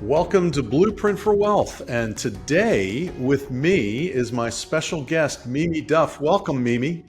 Welcome to Blueprint for Wealth, and today with me is my special guest, Mimi Duff. Welcome, Mimi.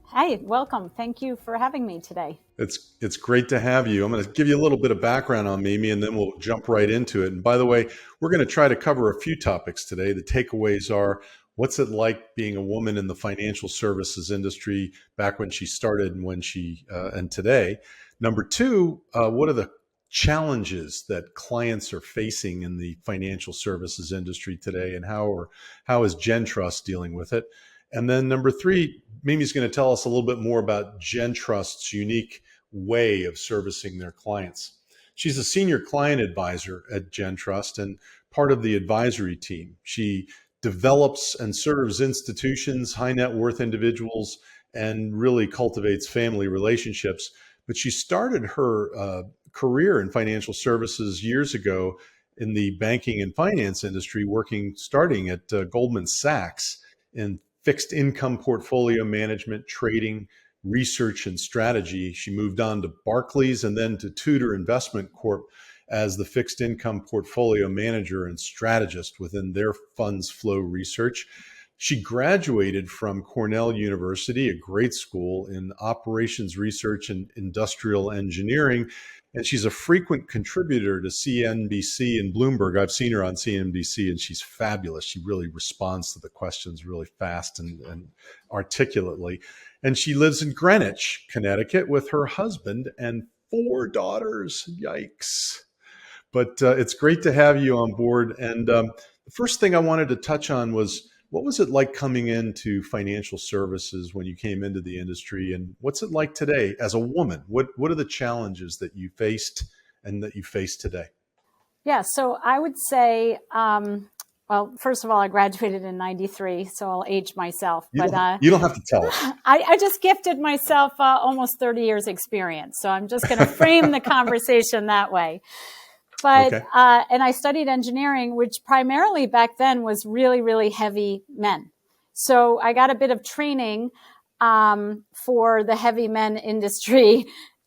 Hi, welcome. Thank you for having me today. It's great to have you. I'm going to give you a little bit of background on Mimi, and then we'll jump right into it. And by the way, we're going to try to cover a few topics today. The takeaways are, what's it like being a woman in the financial services industry back when she started and and today? Number two, what are the challenges that clients are facing in the financial services industry today, and how is GenTrust dealing with it? And then number three, Mimi's going to tell us a little bit more about GenTrust's unique way of servicing their clients. She's a senior client advisor at GenTrust and part of the advisory team. She develops and serves institutions, high net worth individuals, and really cultivates family relationships. But she started her career in financial services years ago in the banking and finance industry, starting at Goldman Sachs in fixed income portfolio management, trading, research, and strategy. She moved on to Barclays and then to Tudor Investment Corp as the fixed income portfolio manager and strategist within their funds flow research. She graduated from Cornell University, a great school, in operations research and industrial engineering. And she's a frequent contributor to CNBC and Bloomberg. I've seen her on CNBC and she's fabulous. She really responds to the questions really fast and articulately. And she lives in Greenwich, Connecticut with her husband and 4 daughters. Yikes. But it's great to have you on board. And the first thing I wanted to touch on was, what was it like coming into financial services when you came into the industry? And what's it like today as a woman? What are the challenges that you faced and that you face today? Yeah, so I would say, well, first of all, I graduated in 93, so I'll age myself. You don't have to tell us. I just gifted myself almost 30 years experience. So I'm just going to frame the conversation that way. But, okay. And I studied engineering, which primarily back then was really, really heavy men. So I got a bit of training for the heavy men industry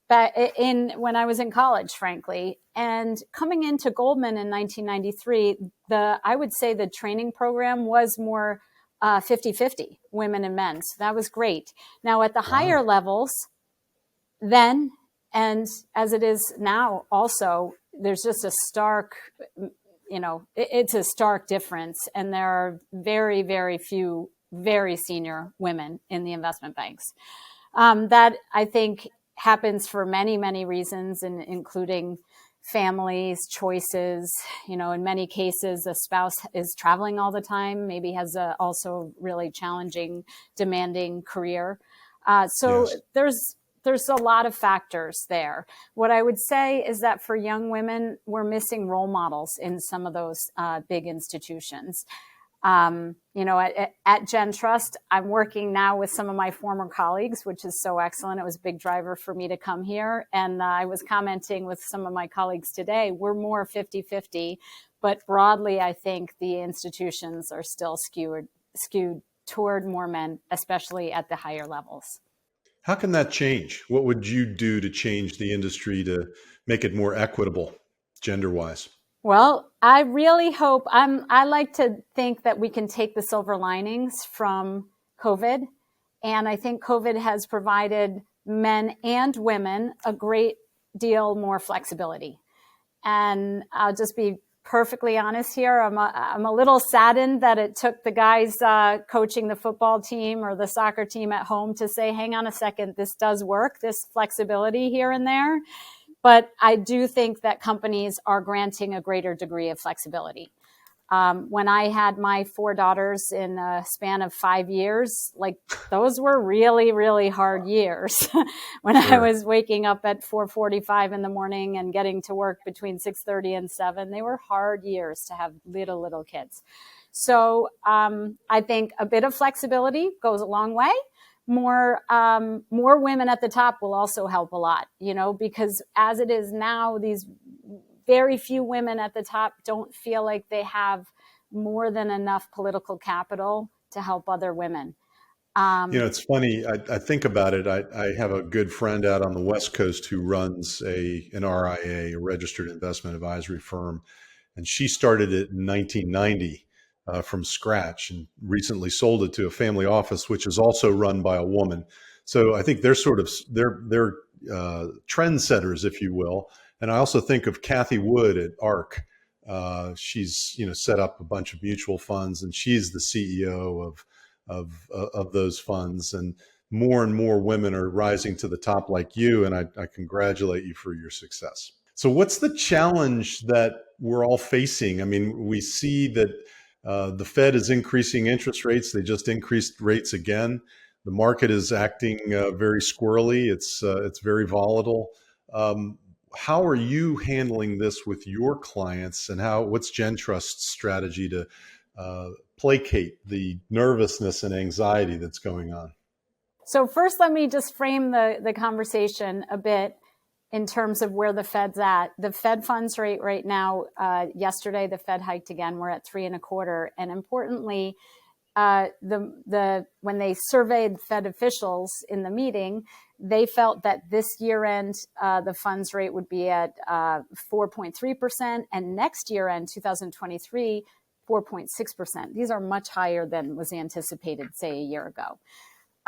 when I was in college, frankly. And coming into Goldman in 1993, I would say the training program was more 50-50, women and men. So that was great. Now at the higher levels, then, and as it is now also, there's just a stark, it's a stark difference. And there are very, very few very senior women in the investment banks. That I think happens for many, many reasons, including families, choices. In many cases, a spouse is traveling all the time, maybe has also really challenging, demanding career. So yes. There's a lot of factors there. What I would say is that for young women, we're missing role models in some of those big institutions. At GenTrust, I'm working now with some of my former colleagues, which is so excellent. It was a big driver for me to come here. And I was commenting with some of my colleagues today, we're more 50-50, but broadly, I think the institutions are still skewed toward more men, especially at the higher levels. How can that change? What would you do to change the industry to make it more equitable, gender-wise? Well, I really hope, I like to think that we can take the silver linings from COVID. And I think COVID has provided men and women a great deal more flexibility. And I'll just be perfectly honest here. I'm a little saddened that it took the guys coaching the football team or the soccer team at home to say, hang on a second, this does work, this flexibility here and there. But I do think that companies are granting a greater degree of flexibility. When I had my 4 daughters in a span of 5 years, those were really, really hard years. When I was waking up at 4:45 in the morning and getting to work between 6:30 and 7, they were hard years to have little kids. So I think a bit of flexibility goes a long way. More women at the top will also help a lot, because as it is now, these very few women at the top don't feel like they have more than enough political capital to help other women. It's funny. I think about it. I have a good friend out on the West Coast who runs an RIA, a registered investment advisory firm, and she started it in 1990 from scratch, and recently sold it to a family office, which is also run by a woman. So I think they're sort of they're trendsetters, if you will. And I also think of Kathy Wood at ARC. She's set up a bunch of mutual funds, and she's the CEO of those funds. And more women are rising to the top like you, and I congratulate you for your success. So what's the challenge that we're all facing? I mean, we see that the Fed is increasing interest rates. They just increased rates again. The market is acting very squirrely. It's very volatile. How are you handling this with your clients, and what's GenTrust's strategy to placate the nervousness and anxiety that's going on? So first, let me just frame the conversation a bit in terms of where the Fed's at. The Fed funds rate right now, yesterday, the Fed hiked again. We're at 3.25. And importantly, when they surveyed Fed officials in the meeting, they felt that this year end, the funds rate would be at 4.3%, and next year end, 2023, 4.6%. These are much higher than was anticipated, say, a year ago.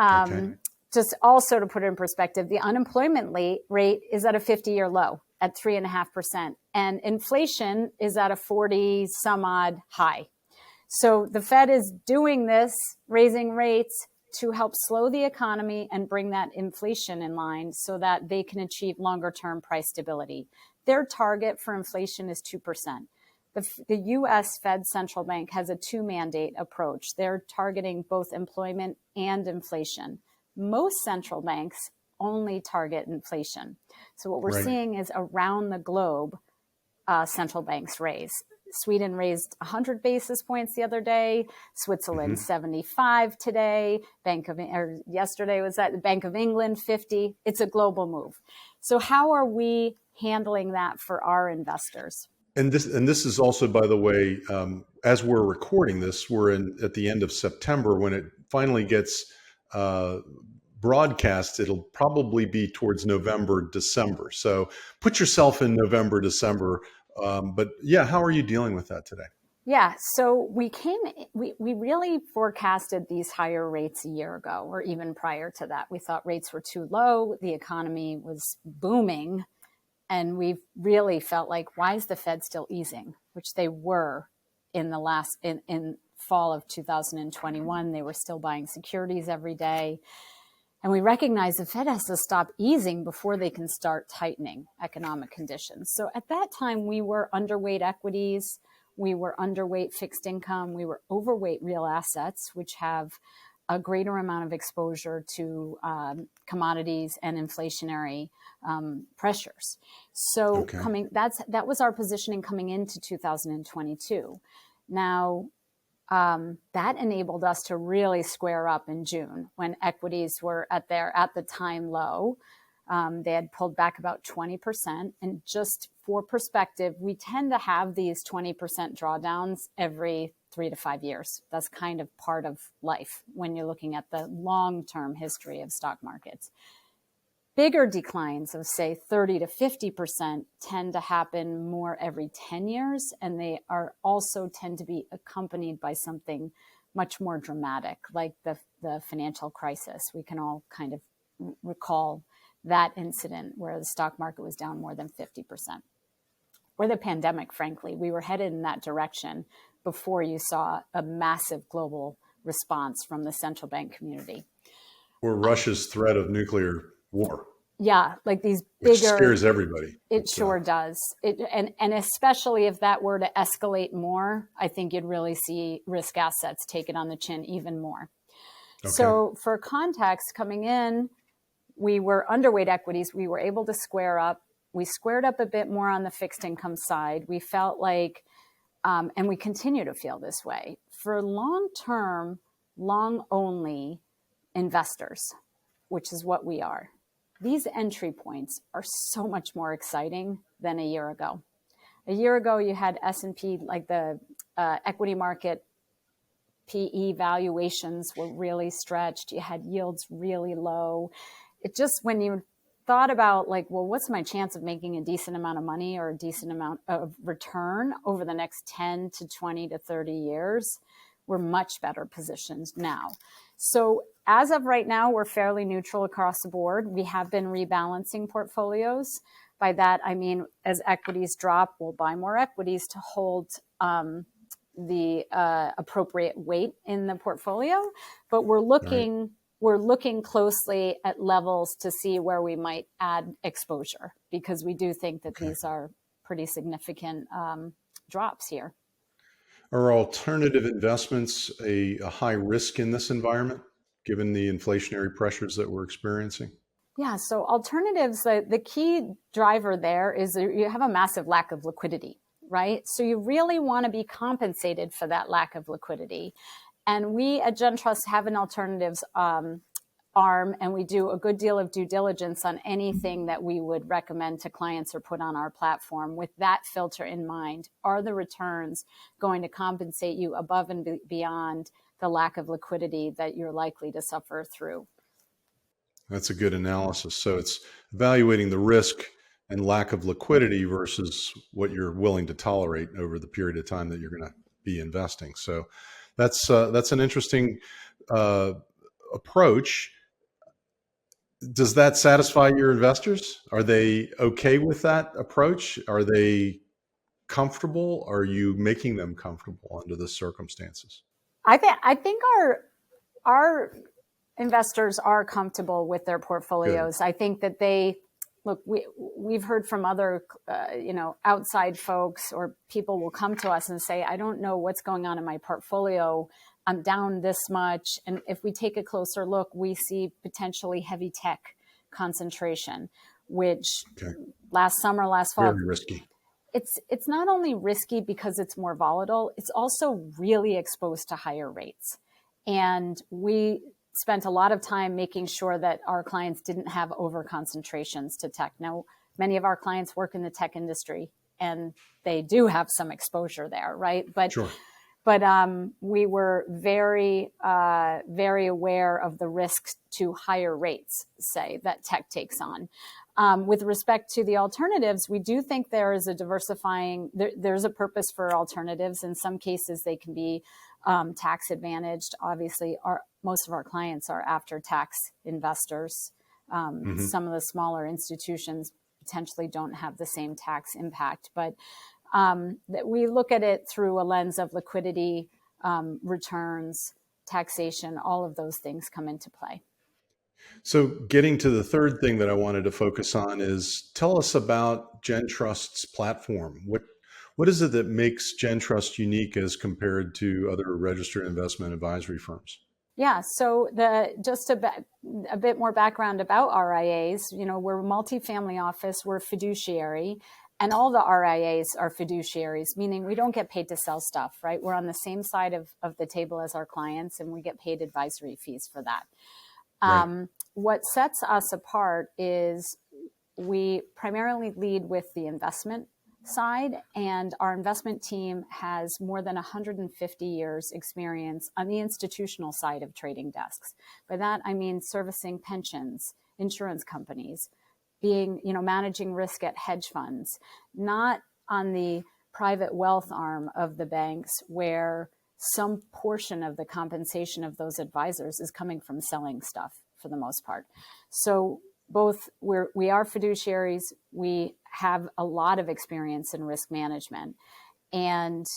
Okay. Just also to put it in perspective, the unemployment rate is at a 50-year low at 3.5%, and inflation is at a 40 some odd high. So the Fed is doing this, raising rates to help slow the economy and bring that inflation in line so that they can achieve longer term price stability. Their target for inflation is 2%. The U.S. Fed Central Bank has a two-mandate approach. They're targeting both employment and inflation. Most central banks only target inflation. So what we're seeing is around the globe, central banks raise. Sweden raised 100 basis points the other day. Switzerland, 75 today. Yesterday was at the Bank of England, 50. It's a global move. So how are we handling that for our investors? And this is also, by the way, as we're recording this, we're at the end of September. When it finally gets broadcast, it'll probably be towards November, December. So put yourself in November, December. But yeah, how are you dealing with that today? Yeah, so we really forecasted these higher rates a year ago, or even prior to that. We thought rates were too low. The economy was booming. And we really felt like, why is the Fed still easing? Which they were in fall of 2021. They were still buying securities every day. And we recognize the Fed has to stop easing before they can start tightening economic conditions. So at that time, we were underweight equities. We were underweight fixed income. We were overweight real assets, which have a greater amount of exposure to commodities and inflationary pressures. So that was our positioning coming into 2022. Now, that enabled us to really square up in June when equities were at the time low. They had pulled back about 20%. And just for perspective, we tend to have these 20% drawdowns every 3 to 5 years. That's kind of part of life when you're looking at the long-term history of stock markets. Bigger declines of, say, 30 to 50% tend to happen more every 10 years, and they are also tend to be accompanied by something much more dramatic, like the financial crisis. We can all kind of recall that incident where the stock market was down more than 50%. Or the pandemic, frankly. We were headed in that direction before you saw a massive global response from the central bank community. Or Russia's threat of nuclear war. Yeah, like these bigger... Which scares everybody. It sure does. And especially if that were to escalate more, I think you'd really see risk assets take it on the chin even more. Okay. So for context, coming in, we were underweight equities. We were able to square up. We squared up a bit more on the fixed income side. We felt like, and we continue to feel this way, for long-term, long-only investors, which is what we are, these entry points are so much more exciting than a year ago. A year ago, you had S&P, like the equity market, PE valuations were really stretched. You had yields really low. It just, when you thought about like, well, what's my chance of making a decent amount of money or a decent amount of return over the next 10 to 20 to 30 years, we're much better positioned now. So as of right now, we're fairly neutral across the board. We have been rebalancing portfolios. By that, I mean, as equities drop, we'll buy more equities to hold the appropriate weight in the portfolio. But we're looking closely at levels to see where we might add exposure, because we do think that these are pretty significant drops here. Are alternative investments a high risk in this environment, given the inflationary pressures that we're experiencing? Yeah, so alternatives, the key driver there is you have a massive lack of liquidity, right? So you really want to be compensated for that lack of liquidity. And we at GenTrust have an alternatives arm, and we do a good deal of due diligence on anything that we would recommend to clients or put on our platform with that filter in mind. Are the returns going to compensate you above and beyond the lack of liquidity that you're likely to suffer through? That's a good analysis. So it's evaluating the risk and lack of liquidity versus what you're willing to tolerate over the period of time that you're going to be investing. So that's an interesting approach. Does that satisfy your investors? Are they okay with that approach? Are they comfortable? Are you making them comfortable under the circumstances? I think our investors are comfortable with their portfolios. Good. I think that they look. We've heard from other outside folks, or people will come to us and say, "I don't know what's going on in my portfolio. I'm down this much." And if we take a closer look, we see potentially heavy tech concentration, which last summer, last fall, Very risky. It's not only risky because it's more volatile, it's also really exposed to higher rates. And we spent a lot of time making sure that our clients didn't have over concentrations to tech. Now, many of our clients work in the tech industry, and they do have some exposure there, right? But Sure. we were very, very aware of the risks to higher rates, say, that tech takes on. With respect to the alternatives, we do think there is a diversifying, there's a purpose for alternatives. In some cases, they can be tax advantaged. Obviously, most of our clients are after tax investors. Some of the smaller institutions potentially don't have the same tax impact, but that we look at it through a lens of liquidity, returns, taxation, all of those things come into play. So getting to the third thing that I wanted to focus on is, tell us about GenTrust's platform. What is it that makes GenTrust unique as compared to other registered investment advisory firms? Yeah, so just a bit more background about RIAs. We're a multifamily office, we're fiduciary, and all the RIAs are fiduciaries, meaning we don't get paid to sell stuff, right? We're on the same side of the table as our clients, and we get paid advisory fees for that. Right. What sets us apart is we primarily lead with the investment side, and our investment team has more than 150 years experience on the institutional side of trading desks. By that, I mean servicing pensions, insurance companies, managing risk at hedge funds, not on the private wealth arm of the banks where some portion of the compensation of those advisors is coming from selling stuff for the most part. So we are fiduciaries, we have a lot of experience in risk management, and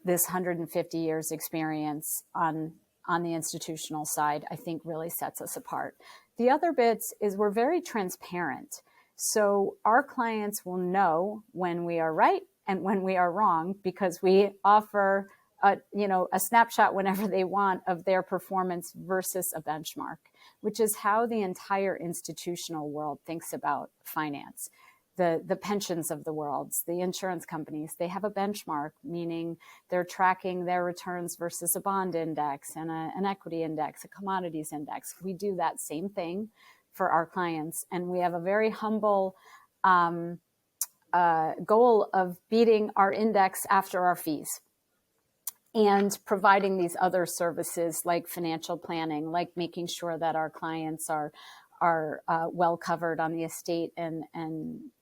this 150 years experience on the institutional side, I think really sets us apart. The other bits is we're very transparent. So our clients will know when we are right and when we are wrong, because we offer a snapshot whenever they want of their performance versus a benchmark, which is how the entire institutional world thinks about finance. The pensions of the world, the insurance companies, they have a benchmark, meaning they're tracking their returns versus a bond index and an equity index, a commodities index. We do that same thing for our clients, and we have a very humble goal of beating our index after our fees. and providing these other services like financial planning, like making sure that our clients are well covered on the estate and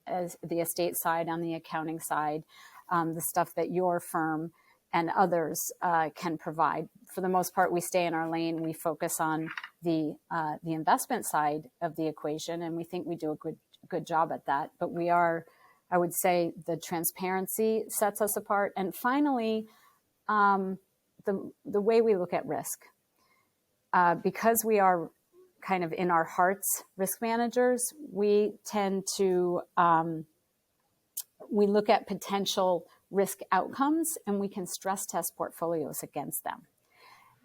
as the estate side, on the accounting side, the stuff that your firm and others can provide. For the most part, we stay in our lane. We focus on the investment side of the equation, and we think we do a good job at that. But we are, I would say, the transparency sets us apart. And finally, the way we look at risk, because we are kind of in our hearts risk managers, we tend to we look at potential risk outcomes and we can stress test portfolios against them.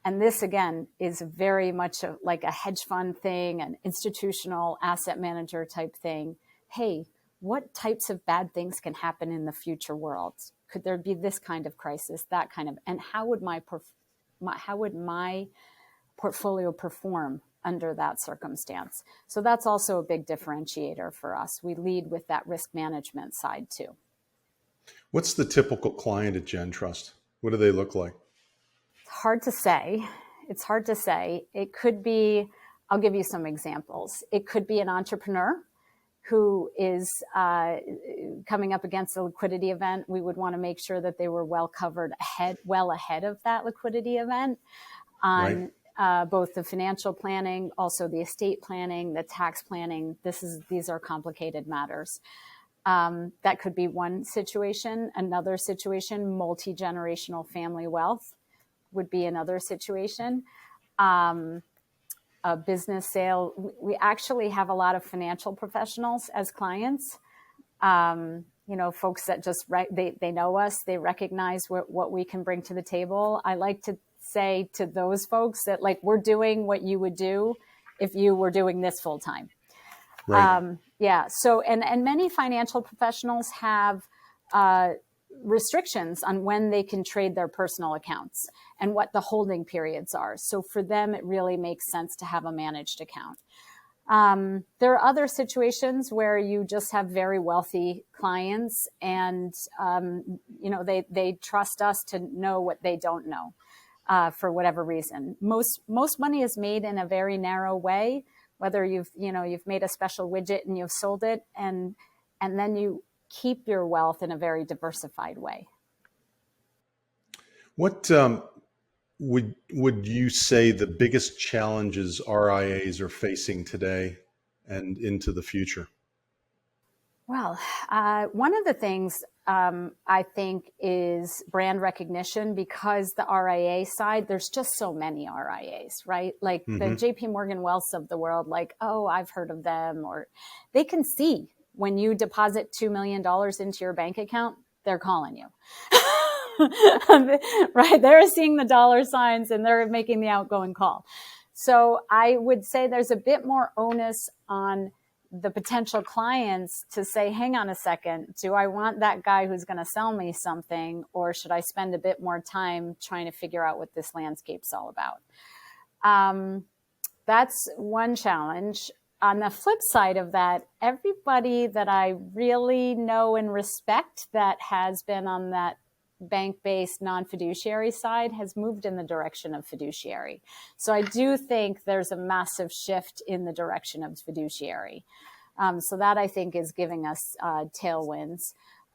And this, again, is very much like a hedge fund thing, an institutional asset manager type thing. Hey, what types of bad things can happen in the future world? Could there be this kind of crisis, that kind of, and how would my portfolio perform under that circumstance? So that's also a big differentiator for us. We lead with that risk management side too. What's the typical client at GenTrust? What do they look like? Hard to say. It's hard to say. It could be, I'll give you some examples. It could be an entrepreneur who is coming up against a liquidity event. We would want to make sure that they were well covered well ahead of that liquidity event on both the financial planning, also the estate planning, the tax planning. These are complicated matters. That could be one situation. Another situation, multi-generational family wealth would be another situation. A business sale. We actually have a lot of financial professionals as clients. Folks that just, they know us, they recognize what we can bring to the table. I like to say to those folks that, like, we're doing what you would do if you were doing this full time. Right. So, and many financial professionals have restrictions on when they can trade their personal accounts and what the holding periods are. So for them, it really makes sense to have a managed account. There are other situations where you just have very wealthy clients and, they trust us to know what they don't know for whatever reason. Most money is made in a very narrow way, whether you've made a special widget and you've sold it, and then you keep your wealth in a very diversified way. What would you say the biggest challenges RIAs are facing today and into the future? Well, one of the things I think is brand recognition, because the RIA side, there's just so many RIAs, right? Like the JP Morgan Wealths of the world, like, oh, I've heard of them, or they can see when you deposit $2 million into your bank account, they're calling you. Right? They're seeing the dollar signs and they're making the outgoing call. So I would say there's a bit more onus on the potential clients to say, hang on a second, do I want that guy who's going to sell me something, or should I spend a bit more time trying to figure out what this landscape's all about? That's one challenge. On the flip side of that, everybody that I really know and respect that has been on that bank-based non-fiduciary side has moved in the direction of fiduciary. So I do think there's a massive shift in the direction of fiduciary. So that, I think, is giving us tailwinds.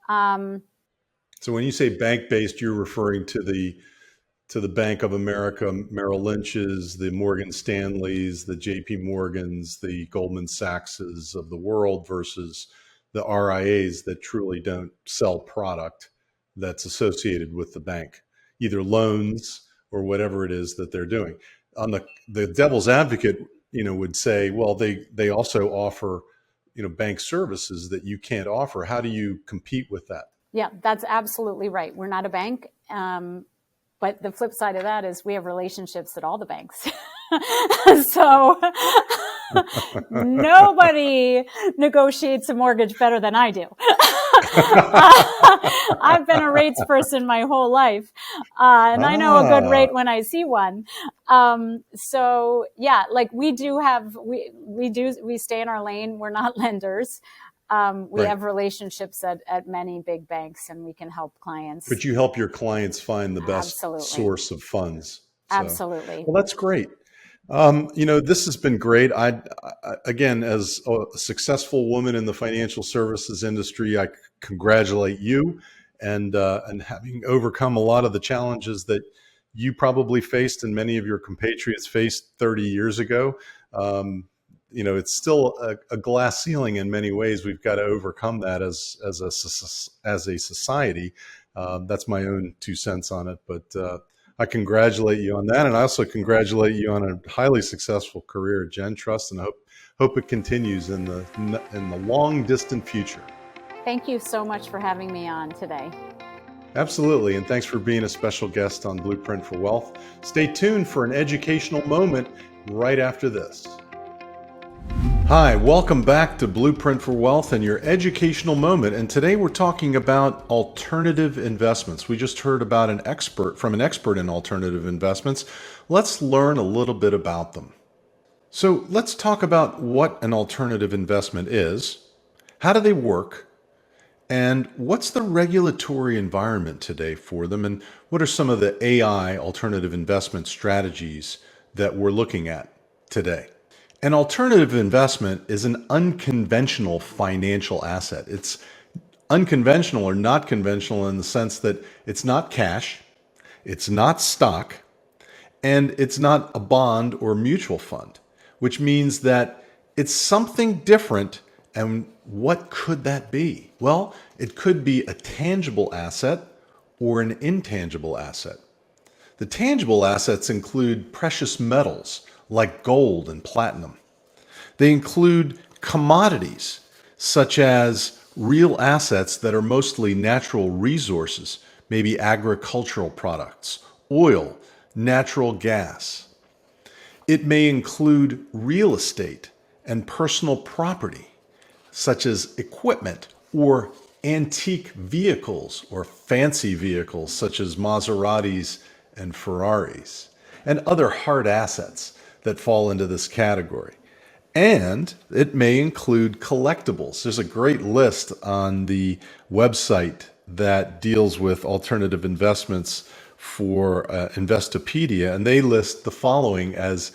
So when you say bank-based, you're referring to the Bank of America, Merrill Lynch's, the Morgan Stanleys, the JP Morgans, the Goldman Sachs's of the world versus the RIAs that truly don't sell product that's associated with the bank, either loans or whatever it is that they're doing. On the devil's advocate, would say, well, they also offer, bank services that you can't offer. How do you compete with that? Yeah, that's absolutely right. We're not a bank. But the flip side of that is we have relationships at all the banks. So nobody negotiates a mortgage better than I do. I've been a rates person my whole life. And I know a good rate when I see one. So yeah, like we stay in our lane. We're not lenders. We have relationships at many big banks, and we can help clients. But you help your clients find the best Absolutely. source of funds. So, Absolutely. well, that's great. This has been great. Again, as a successful woman in the financial services industry, I congratulate you and having overcome a lot of the challenges that you probably faced and many of your compatriots faced 30 years ago. It's still a glass ceiling in many ways. We've got to overcome that as a society. That's my own 2 cents on it, but. I congratulate you on that, and I also congratulate you on a highly successful career at GenTrust, and hope it continues in the long distant future. Thank you so much for having me on today. Absolutely, and thanks for being a special guest on Blueprint for Wealth. Stay tuned for an educational moment right after this. Hi, welcome back to Blueprint for Wealth and your educational moment. And today we're talking about alternative investments. We just heard about an expert in alternative investments. Let's learn a little bit about them. So let's talk about what an alternative investment is, how do they work, and what's the regulatory environment today for them, and what are some of the AI alternative investment strategies that we're looking at today. An alternative investment is an unconventional financial asset. It's unconventional or not conventional in the sense that it's not cash, it's not stock, and it's not a bond or mutual fund, which means that it's something different. And what could that be? Well, it could be a tangible asset or an intangible asset. The tangible assets include precious metals like gold and platinum. They include commodities such as real assets that are mostly natural resources, maybe agricultural products, oil, natural gas. It may include real estate and personal property, such as equipment or antique vehicles or fancy vehicles such as Maseratis and Ferraris, and other hard assets that fall into this category. And it may include collectibles. There's a great list on the website that deals with alternative investments for Investopedia, and they list the following as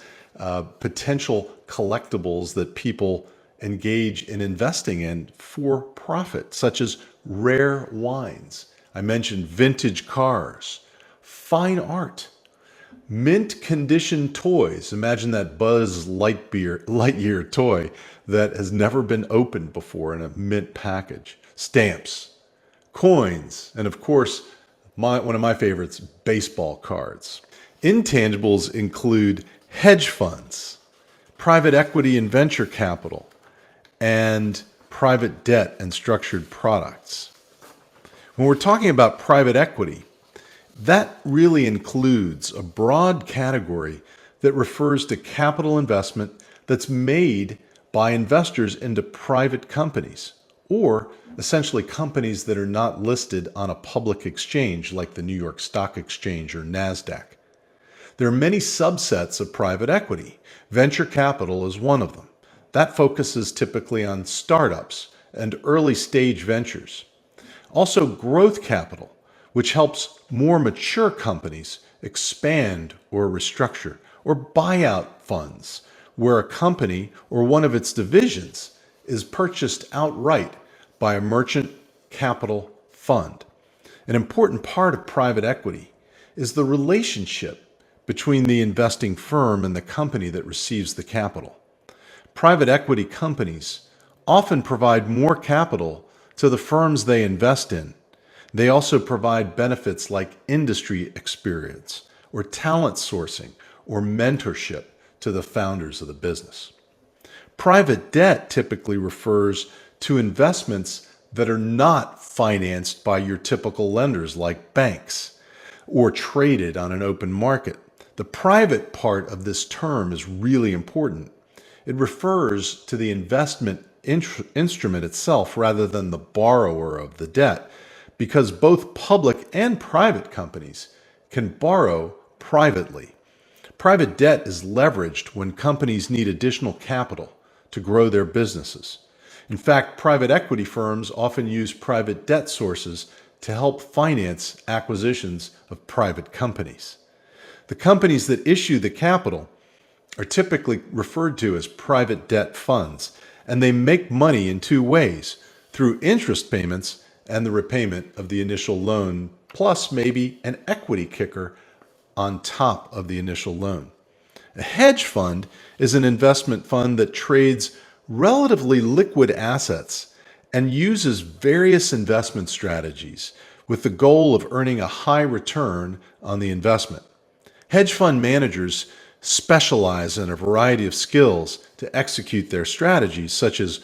potential collectibles that people engage in investing in for profit, such as rare wines. I mentioned vintage cars, fine art, mint condition toys. Imagine that Buzz Lightyear toy that has never been opened before in a mint package. Stamps, coins, and of course, one of my favorites, baseball cards. Intangibles include hedge funds, private equity and venture capital, and private debt and structured products. When we're talking about private equity, that really includes a broad category that refers to capital investment that's made by investors into private companies, or essentially companies that are not listed on a public exchange like the New York Stock Exchange or NASDAQ. There are many subsets of private equity. Venture capital is one of them. That focuses typically on startups and early stage ventures. Also, growth capital, which helps more mature companies expand or restructure, or buyout funds, where a company or one of its divisions is purchased outright by a merchant capital fund. An important part of private equity is the relationship between the investing firm and the company that receives the capital. Private equity companies often provide more capital to the firms they invest in. They also provide benefits like industry experience or talent sourcing or mentorship to the founders of the business. Private debt typically refers to investments that are not financed by your typical lenders like banks or traded on an open market. The private part of this term is really important. It refers to the investment instrument itself rather than the borrower of the debt, because both public and private companies can borrow privately. Private debt is leveraged when companies need additional capital to grow their businesses. In fact, private equity firms often use private debt sources to help finance acquisitions of private companies. The companies that issue the capital are typically referred to as private debt funds, and they make money in two ways: through interest payments and the repayment of the initial loan, plus maybe an equity kicker on top of the initial loan. A hedge fund is an investment fund that trades relatively liquid assets and uses various investment strategies with the goal of earning a high return on the investment. Hedge fund managers specialize in a variety of skills to execute their strategies, such as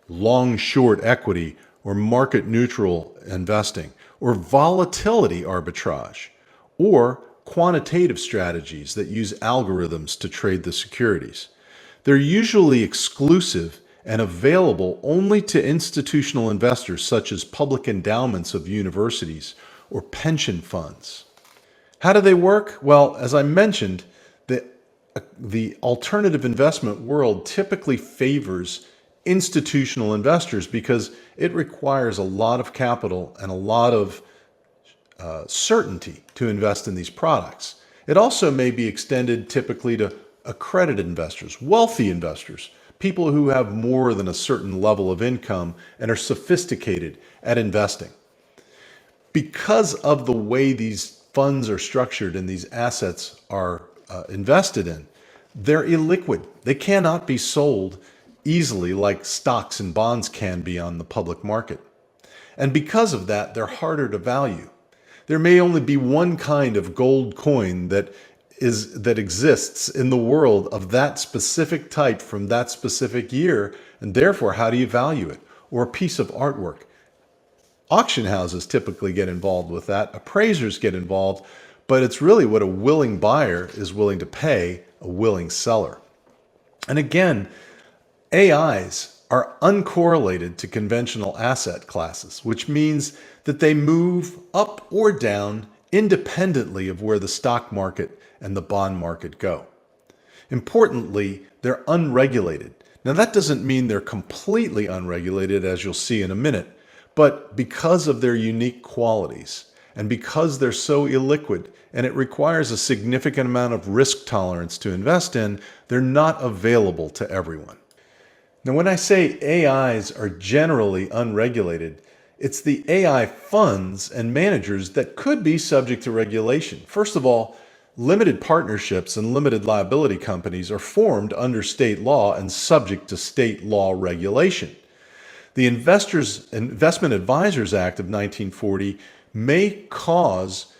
long-short equity or market-neutral investing, or volatility arbitrage, or quantitative strategies that use algorithms to trade the securities. They're usually exclusive and available only to institutional investors, such as public endowments of universities or pension funds. How do they work? Well, as I mentioned, the alternative investment world typically favors institutional investors because it requires a lot of capital and a lot of certainty to invest in these products. It also may be extended typically to accredited investors, wealthy investors, people who have more than a certain level of income and are sophisticated at investing. Because of the way these funds are structured and these assets are invested in, they're illiquid. They cannot be sold easily like stocks and bonds can be on the public market. And because of that, they're harder to value. There may only be one kind of gold coin that exists in the world of that specific type from that specific year, and therefore, how do you value it? Or a piece of artwork. Auction houses typically get involved with that. Appraisers get involved, but it's really what a willing buyer is willing to pay a willing seller. And again, AIs are uncorrelated to conventional asset classes, which means that they move up or down independently of where the stock market and the bond market go. Importantly, they're unregulated. Now, that doesn't mean they're completely unregulated, as you'll see in a minute, but because of their unique qualities and because they're so illiquid and it requires a significant amount of risk tolerance to invest in, they're not available to everyone. Now, when I say AIs are generally unregulated, it's the AI funds and managers that could be subject to regulation. First of all, limited partnerships and limited liability companies are formed under state law and subject to state law regulation. The Investment Advisors Act of 1940 may cause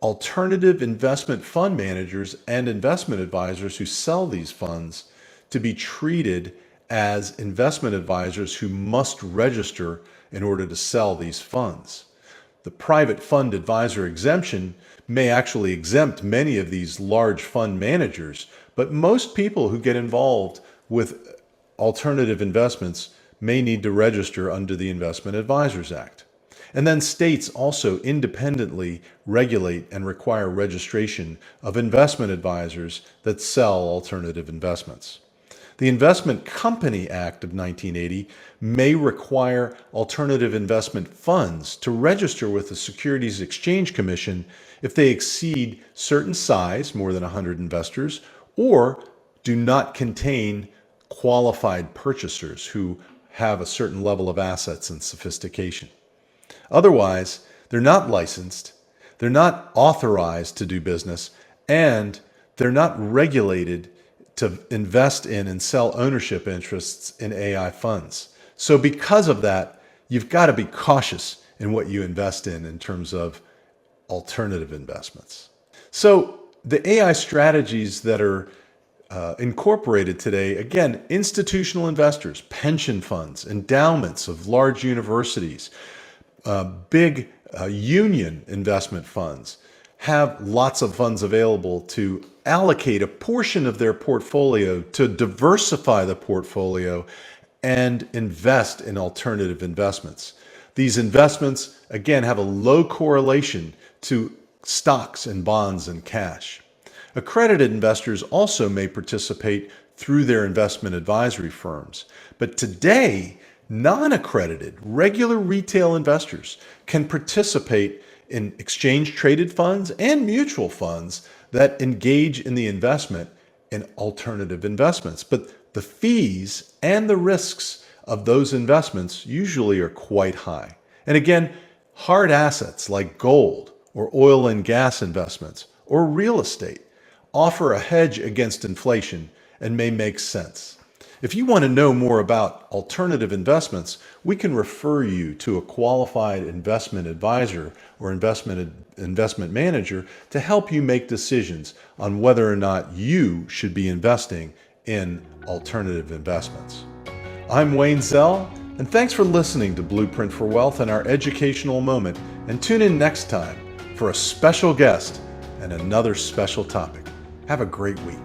alternative investment fund managers and investment advisors who sell these funds to be treated as investment advisors who must register in order to sell these funds. The private fund advisor exemption may actually exempt many of these large fund managers, but most people who get involved with alternative investments may need to register under the Investment Advisors Act. And then states also independently regulate and require registration of investment advisors that sell alternative investments. The Investment Company Act of 1980 may require alternative investment funds to register with the Securities Exchange Commission if they exceed certain size, more than 100 investors, or do not contain qualified purchasers who have a certain level of assets and sophistication. Otherwise, they're not licensed, they're not authorized to do business, and they're not regulated to invest in and sell ownership interests in AI funds. So because of that, you've got to be cautious in what you invest in terms of alternative investments. So the AI strategies that are incorporated today, again, institutional investors, pension funds, endowments of large universities, big union investment funds have lots of funds available to allocate a portion of their portfolio to diversify the portfolio and invest in alternative investments. These investments, again, have a low correlation to stocks and bonds and cash. Accredited investors also may participate through their investment advisory firms. But today, non-accredited, regular retail investors can participate in exchange-traded funds and mutual funds that engage in the investment in alternative investments. But the fees and the risks of those investments usually are quite high. And again, hard assets like gold or oil and gas investments or real estate offer a hedge against inflation and may make sense. If you want to know more about alternative investments, we can refer you to a qualified investment advisor or investment manager to help you make decisions on whether or not you should be investing in alternative investments. I'm Wayne Zell, and thanks for listening to Blueprint for Wealth and our educational moment. And tune in next time for a special guest and another special topic. Have a great week.